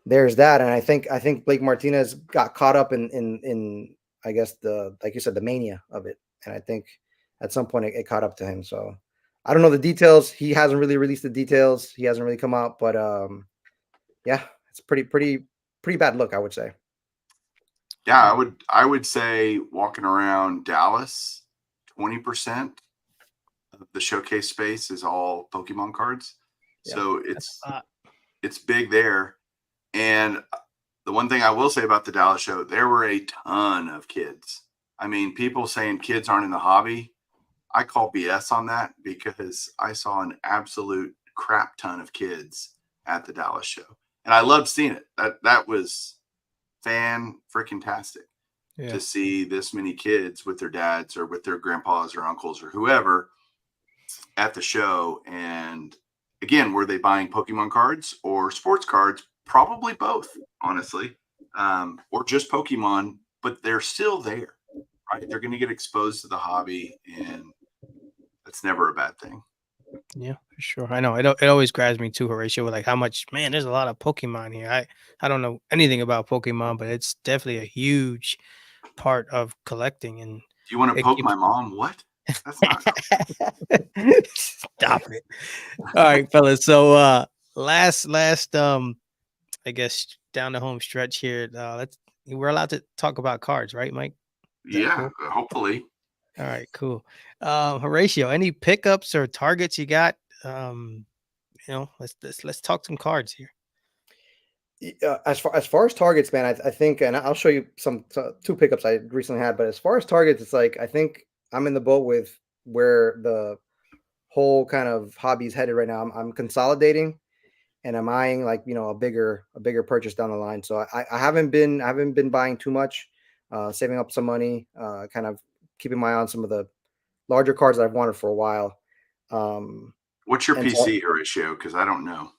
there's that. And I think Blake Martinez got caught up in I guess, the like you said, the mania of it, and I think at some point it caught up to him. So I don't know the details. He hasn't really released the details. He hasn't really come out, but yeah, it's pretty bad look, I would say. Yeah, Yeah. I would say walking around Dallas, 20% of the showcase space is all Pokemon cards. Yeah, So That's it's a lot. it's big there. And the one thing I will say about the Dallas show, there were a ton of kids. I mean, people saying kids aren't in the hobby. I call BS on that because I saw an absolute crap ton of kids at the Dallas show. And I loved seeing it. That was fan freaking tastic Yeah. to see this many kids with their dads or with their grandpas or uncles or whoever at the show. And again, were they buying Pokemon cards or sports cards? Probably both, honestly, or just Pokemon, but they're still there, right? They're going to get exposed to the hobby, and that's never a bad thing. Yeah, for sure. I know. It always grabs me too, Horatio, with like how much, man, there's a lot of Pokemon here. I don't know anything about Pokemon, but it's definitely a huge part of collecting, and Do you want to it poke keeps my mom? What? That's not. stop it. All right, fellas. So last I guess down the home stretch here. We're allowed to talk about cards, right, Mike? Is that Yeah, cool? hopefully. All right, cool. Horatio, any pickups or targets you got? Um, let's talk some cards here. As far as targets, man, I think, and I'll show you two pickups I recently had. But as far as targets, it's like I think I'm in the boat with where whole kind of hobby is headed right now. I'm consolidating, and I'm eyeing like a bigger purchase down the line. So I haven't been buying too much, saving up some money, kind of keeping my eye on some of the larger cards that I've wanted for a while. What's your And so PC, Horatio? Because I don't know.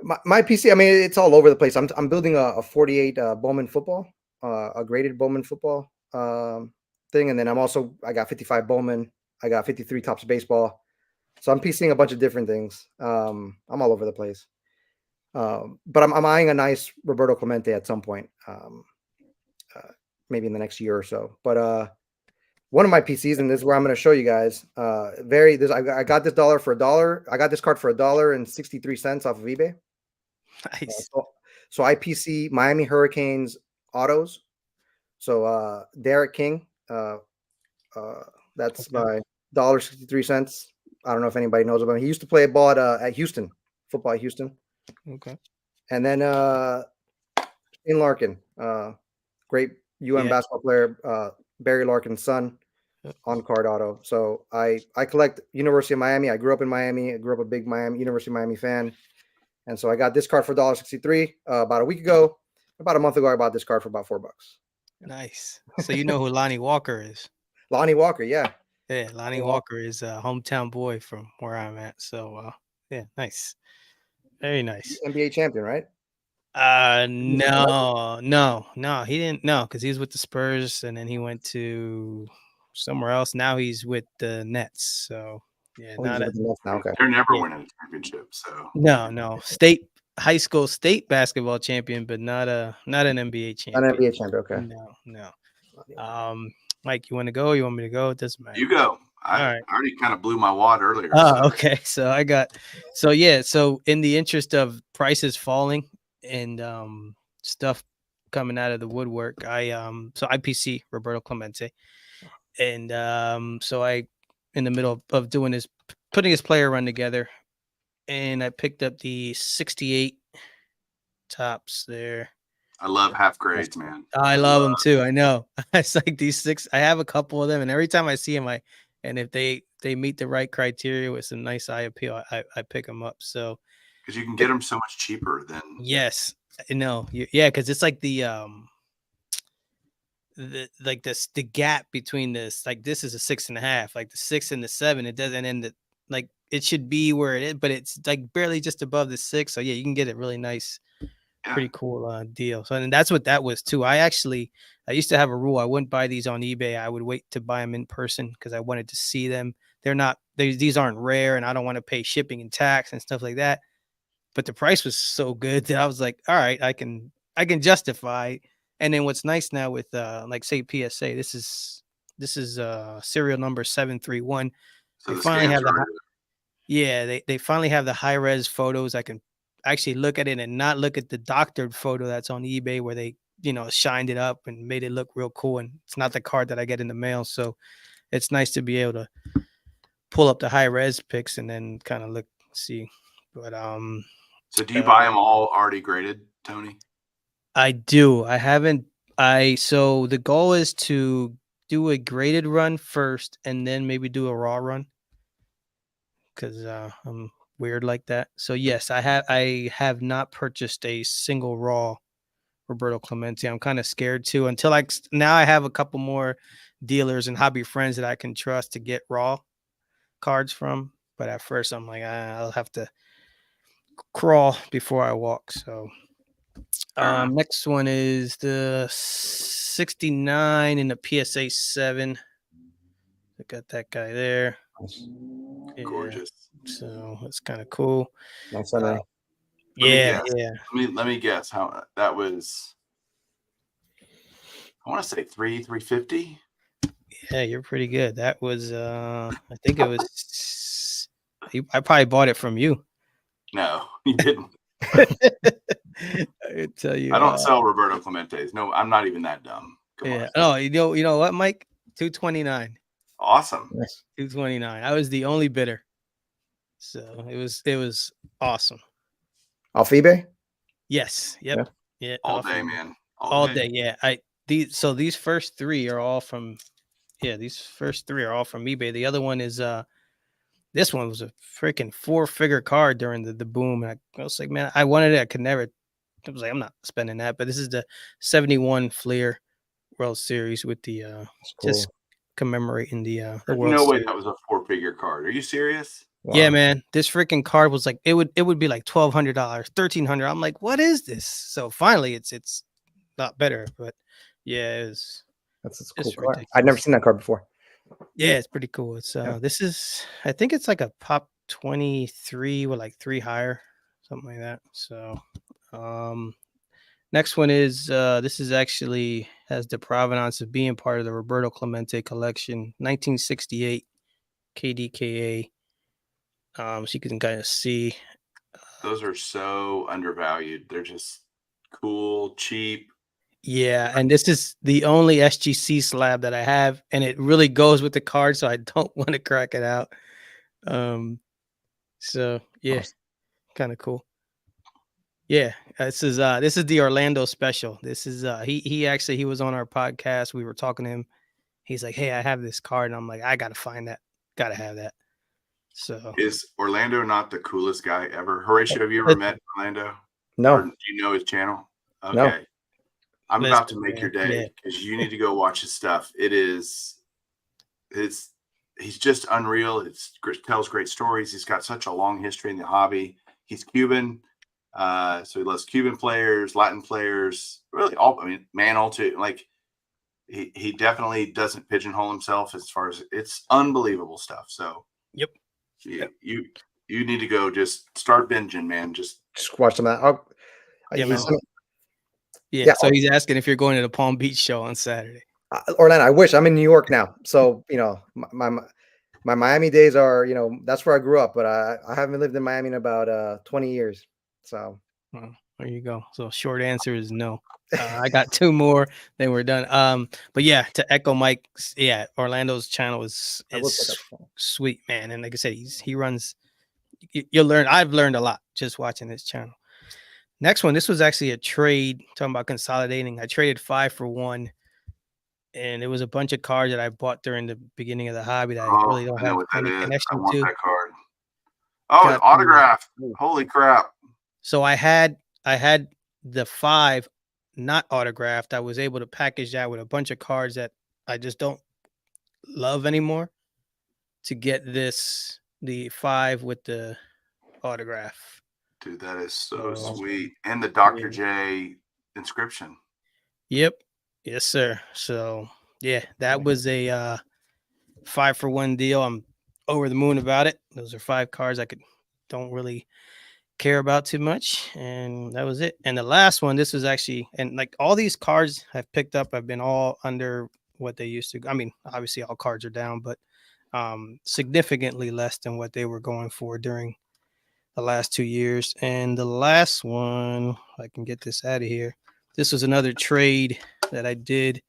my PC, I mean, it's all over the place. I'm building a 48 Bowman football, a graded Bowman football thing, and then I got 55 Bowman, I got 53 Topps baseball. So I'm piecing a bunch of different things. I'm all over the place. But I'm eyeing a nice Roberto Clemente at some point, maybe in the next year or so. But one of my PCs, and this is where I'm going to show you guys. I got this dollar for $1. I got this card for $1.63 off of eBay. Nice. So I PC Miami Hurricanes autos. So Derek King, that's Okay. my $1.63. I don't know if anybody knows about him. He used to play ball at Houston, football at Houston. Okay. And then Shane Larkin, great UM Yeah. basketball player, Barry Larkin's son, on card auto. So I collect University of Miami. I grew up in Miami. I grew up a big University of Miami fan. And so I got this card for $1.63 about a week ago. About a month ago, I bought this card for about $4. Nice. So you know who Lonnie Walker is? Lonnie Walker, yeah. Yeah, Lonnie Walker is a hometown boy from where I'm at. So yeah, nice. Very nice. NBA champion, right? No, he didn't. No, because he was with the Spurs, and then he went to somewhere else. Now he's with the Nets. So yeah, Oh, he's not a with the Nets now. Okay. They're never yeah. winning a championship. So No. High school state basketball champion, but not an NBA An champion. NBA champion. Okay. No. Mike, you want to go? You want me to go? It doesn't matter. you go. I All right. already kind of blew my wad earlier. Oh, okay. So so in the interest of prices falling and stuff coming out of the woodwork, so IPC Roberto Clemente, and so I in the middle of doing his putting his player run together, and I picked up the 68 tops there. I love half grades, man. I love them too. I know. It's like these six. I have a couple of them, and every time I see them, and if they meet the right criteria with some nice eye appeal, I pick them up. So because you can get them so much cheaper than yes, no, yeah, because it's like the the gap between this, like this is a 6.5, like the 6 and the 7, it doesn't end it like it should be where it is, but it's like barely just above the 6. So yeah, you can get it really nice. Pretty cool deal. So and that's what that was too. I used to have a rule. I wouldn't buy these on eBay. I would wait to buy them in person because I wanted to see them. These aren't rare, and I don't want to pay shipping and tax and stuff like that. But the price was so good that I was like, all right, I can justify. And then what's nice now with like say PSA, this is serial number 731. so They the finally scans have are they finally have the high res photos. I can actually look at it and not look at the doctored photo that's on eBay where they, shined it up and made it look real cool. And it's not the card that I get in the mail. So it's nice to be able to pull up the high res pics and then kind of see. But so do you buy them all already graded, Tony? I do. I haven't. So the goal is to do a graded run first and then maybe do a raw run because I'm weird like that. So yes, I have not purchased a single raw Roberto Clemente. I'm kind of scared too until now I have a couple more dealers and hobby friends that I can trust to get raw cards from. But at first I'm like, I'll have to crawl before I walk. So next one is the 69 in the PSA 7. I got that guy there. Yeah. Gorgeous. So that's kind of cool. Nice Sunday. Yeah. Let me guess how that was. I want to say 350. Yeah, you're pretty good. That was I think it was I probably bought it from you. No, you didn't. I tell you. I don't sell Roberto Clementes. No, I'm not even that dumb. Come on. Oh, you know what, Mike? 229. Awesome. Nice. 229. I was the only bidder. So it was awesome. Off eBay? Yes. Yep. Yeah. All day, man. All day. Yeah. These first three are all from these first three are all from eBay. The other one is this one was a freaking 4-figure card during the boom. And I was like, man, I wanted it. I could never. I was like, I'm not spending that. But this is the 71 Fleer World Series with the It's just cool. commemorating the There's World no way Series. that was a 4-figure card. Are you serious? Yeah, Wow. man. This freaking card was like it would be like $1,200, $1,300. I'm like, what is this? So finally, it's not better, but yeah, it's That's a cool just card. I'd never ridiculous. seen that card before. Yeah, it's pretty cool. It's Yeah. this is I think it's like a pop 23 with like 3 higher, something like that. So next one is this is actually has the provenance of being part of the Roberto Clemente collection, 1968 KDKA. So you can kind of see. Those are so undervalued. They're just cool, cheap. Yeah, and this is the only SGC slab that I have, and it really goes with the card, so I don't want to crack it out. So yeah, Awesome. kind of cool. Yeah, this is the Orlando special. This is he was on our podcast. We were talking to him. He's like, "Hey, I have this card," and I'm like, "I gotta find that. Gotta have that." So Is Orlando not the coolest guy ever? Horatio, have you ever listen, met Orlando? Or No, do you know his channel? no. Okay. I'm about to listen, make your man. Yeah, day because you need to go watch his stuff. It's he's just unreal. Tells great stories. He's got such a long history in the hobby. He's Cuban, so he loves Cuban players, Latin players, really all. I mean, Mantle too. Like he definitely doesn't pigeonhole himself as far as it's unbelievable stuff. So yep. you need to go just start binging, man. Just Just watch some of that. Oh, Yeah, he's man. Yeah. yeah. So he's asking if you're going to the Palm Beach show on Saturday. Orlando. I wish I'm in New York now. So my Miami days are that's where I grew up, but I haven't lived in Miami in about 20 years. So Well, there you go. So short answer is no. I got 2 more, then we're done. But yeah, to echo Mike's, yeah, Orlando's channel I will check is out the phone. sweet, man. And like I said, he runs. You'll learn. I've learned a lot just watching his channel. Next one, this was actually a trade. Talking about consolidating, I traded 5 for 1, and it was a bunch of cards that I bought during the beginning of the hobby that I really don't I know have what that any is. I connection want to. that card. Oh, it's Got the autographed. Holy crap. So I had the 5 not autographed. I was able to package that with a bunch of cards that I just don't love anymore to get the 5 with the autograph. Dude, that is so So sweet. And the Dr. yeah. J inscription. Yep. Yes, sir. So yeah, that was a 5 for 1 deal. I'm over the moon about it. Those are 5 cards I don't really care about too much, and that was it. And the last one, this was actually, and like all these cards I've picked up have been all under what they used to. I mean, obviously all cards are down, but significantly less than what they were going for during the last 2 years. And the last one, I can get this out of here. This was another trade that I did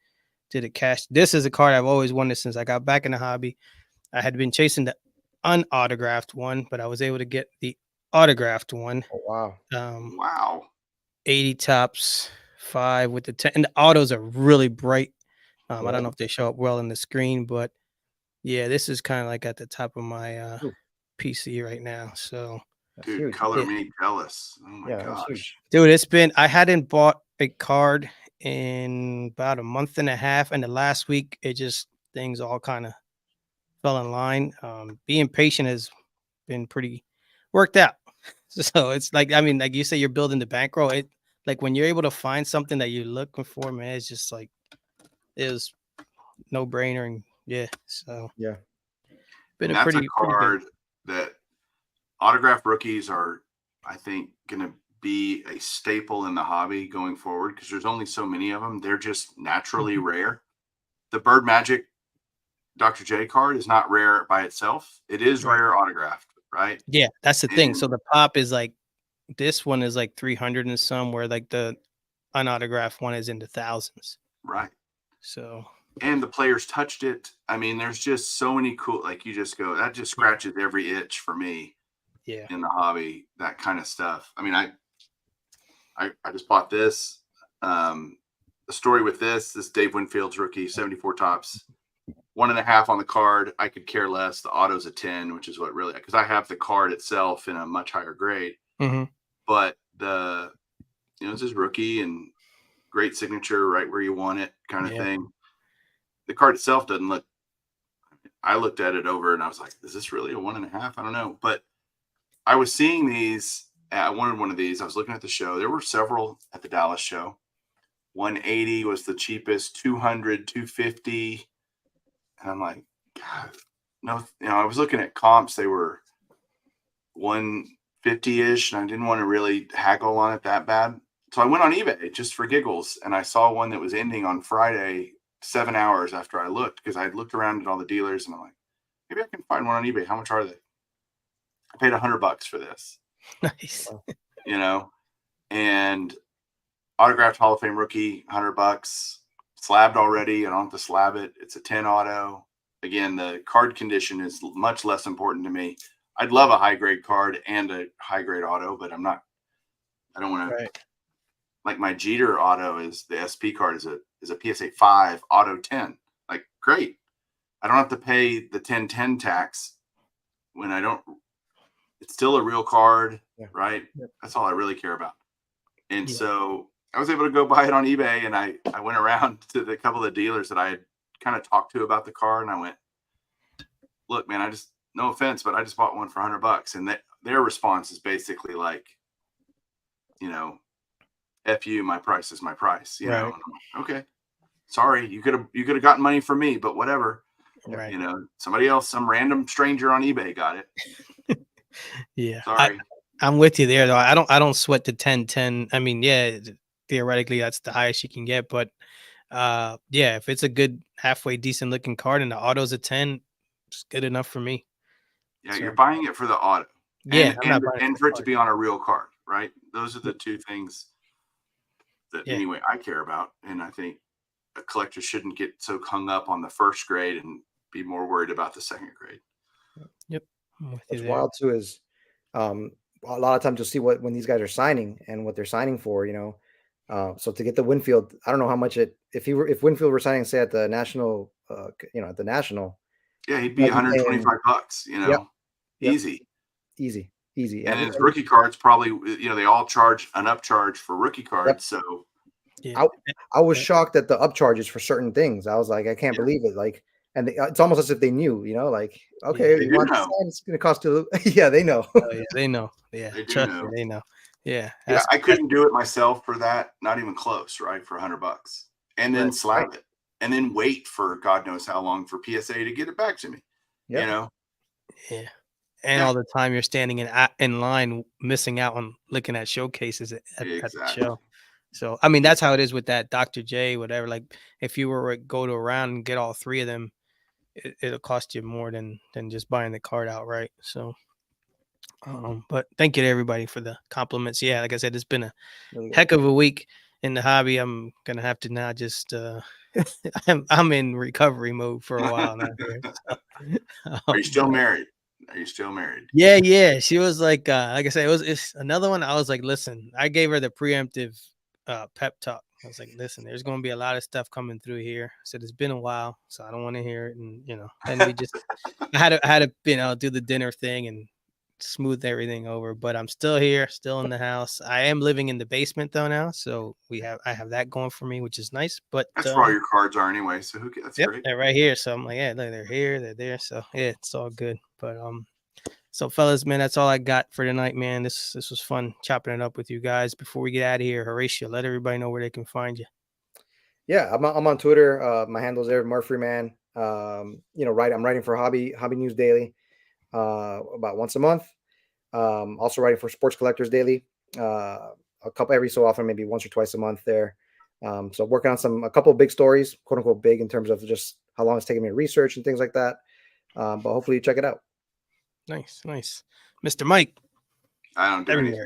a cash. This is a card I've always wanted since I got back in the hobby. I had been chasing the unautographed one, but I was able to get the autographed one. Oh wow. Wow. 80 tops, 5 with the 10. And the autos are really bright. I don't know if they show up well in the screen, but yeah, this is kind of like at the top of my PC right now. So, That's Dude, huge. color yeah. me jealous. Oh my Yeah, that's gosh. huge. Dude, I hadn't bought a card in about a month and a half, and the last week things all kind of fell in line. Being patient has been pretty worked out. So it's like, I mean, like you say, you're building the bankroll. It like when you're able to find something that you're looking for, man, it's just like it was no brainer. And yeah, so Yeah. been And a that's a pretty good. card that autograph rookies are, I think, going to be a staple in the hobby going forward because there's only so many of them. They're just naturally rare. The Bird Magic Dr. J card is not rare by itself. It is Right. rare autographed, right? Yeah, that's the thing. And, So the pop is like this one is like 300 and some, where like the unautographed one is in the thousands. right. So And the players touched it. I mean, there's just so many cool, like you just go, that just scratches every itch for me yeah, in the hobby, that kind of stuff. I mean, I just bought this. The story with this Dave Winfield's rookie, 74 tops. 1.5 on the card. I could care less. The auto's a 10, which is what really, because I have the card itself in a much higher grade. But it's just rookie and great signature right where you want it kind of thing. The card itself doesn't look. I looked at it over and I was like, is this really a 1.5? I don't know. But I was seeing these. I wanted one of these. I was looking at the show. There were several at the Dallas show. 180 was the cheapest, 200, 250. And I'm like, God, no, I was looking at comps. They were 150-ish, and I didn't want to really haggle on it that bad. So I went on eBay just for giggles, and I saw one that was ending on Friday, 7 hours after I looked, because I looked around at all the dealers, and I'm like, maybe I can find one on eBay. How much are they? I paid $100 for this. Nice. And autographed Hall of Fame rookie, $100, slabbed already. I don't have to slab it. It's a 10 auto. Again, the card condition is much less important to me. I'd love a high grade card and a high grade auto, but I don't want to. Like my Jeter auto is the SP card is a PSA 5 auto 10. Like, great. I don't have to pay the 1010 tax when I don't. It's still a real card, right? Yep. That's all I really care about. And so I was able to go buy it on eBay, and I went around to the couple of dealers that I had kind of talked to about the car, and I went, look, man, no offense, but I just bought one for $100. And their response is basically like, F you, my price is my price, you know? And I'm like, okay, sorry, you could have gotten money from me, but whatever. Right. Somebody else, some random stranger on eBay got it. Yeah. Sorry. I'm with you there though. I don't sweat the 1010. I mean, yeah, theoretically that's the highest you can get, but if it's a good halfway decent looking card and the auto's a 10, it's good enough for me. Yeah, so you're buying it for the auto. Yeah, and for it to be on a real card, right? Those are the two things that anyway I care about. And I think a collector shouldn't get so hung up on the first grade and be more worried about the second grade. Yep. What's wild too is a lot of times you'll see when these guys are signing and what they're signing for, so to get the Winfield, I don't know how much if Winfield were signing, say at the national, at the national. Yeah, he'd be $125, Yep. Easy. And his rookie cards probably, they all charge an upcharge for rookie cards. Yep. So I was shocked at the upcharges for certain things. I was like, I can't believe it. Like, and it's almost as if they knew, like, okay, you want to sign, it's going to cost you. Yeah, they know. Oh, yeah, they know. Yeah, trust me, they know. Yeah, I couldn't do it myself for that. Not even close, right? For $100, and then slab it, and then wait for God knows how long for PSA to get it back to me. Yeah. And all the time you're standing in line, missing out on looking at showcases at the show. So, I mean, that's how it is with that Dr. J, whatever. Like, if you were to go to around and get all three of them, it'll cost you more than just buying the card outright. So, but thank you to everybody for the compliments. Yeah, like I said, it's been a heck of a week in the hobby. I'm gonna have to now just I'm in recovery mode for a while now here. So, Are you still married? Are you still married? Yeah. She was like I said, it's another one. I was like, listen, I gave her the preemptive pep talk. I was like, listen, there's going to be a lot of stuff coming through here. I said, it's been a while, so I don't want to hear it. And, and we just, I had to, do the dinner thing and smooth everything over, but I'm still here, still in the house. I am living in the basement though now. So I have that going for me, which is nice, but that's where all your cards are anyway. So that's great. They're right here. So I'm like, yeah, look, they're here, they're there. So yeah, it's all good. But, so fellas, man, that's all I got for tonight, man. This was fun chopping it up with you guys. Before we get out of here, Horatio, let everybody know where they can find you. Yeah, I'm on Twitter. My handle's there, Murphyman. I'm writing for Hobby News Daily about once a month. Also writing for Sports Collectors Daily, a couple every so often, maybe once or twice a month there. So working on a couple of big stories, quote unquote big, in terms of just how long it's taking me to research and things like that. But hopefully you check it out. Nice. Mr. Mike. I don't do everywhere.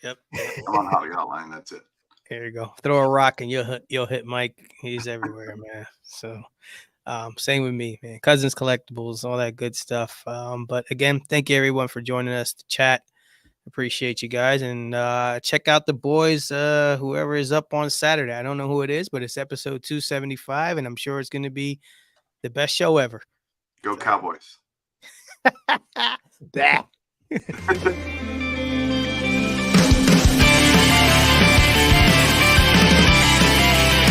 Anything. Yep. I'm on Hobby Hotline. That's it. There you go. Throw a rock and you'll hit Mike. He's everywhere, man. So same with me, man. Cousins Collectibles, all that good stuff. But again, thank you everyone for joining us to chat. Appreciate you guys, and check out the boys, whoever is up on Saturday. I don't know who it is, but it's episode 275, and I'm sure it's going to be The best show ever. Go Cowboys. Bah.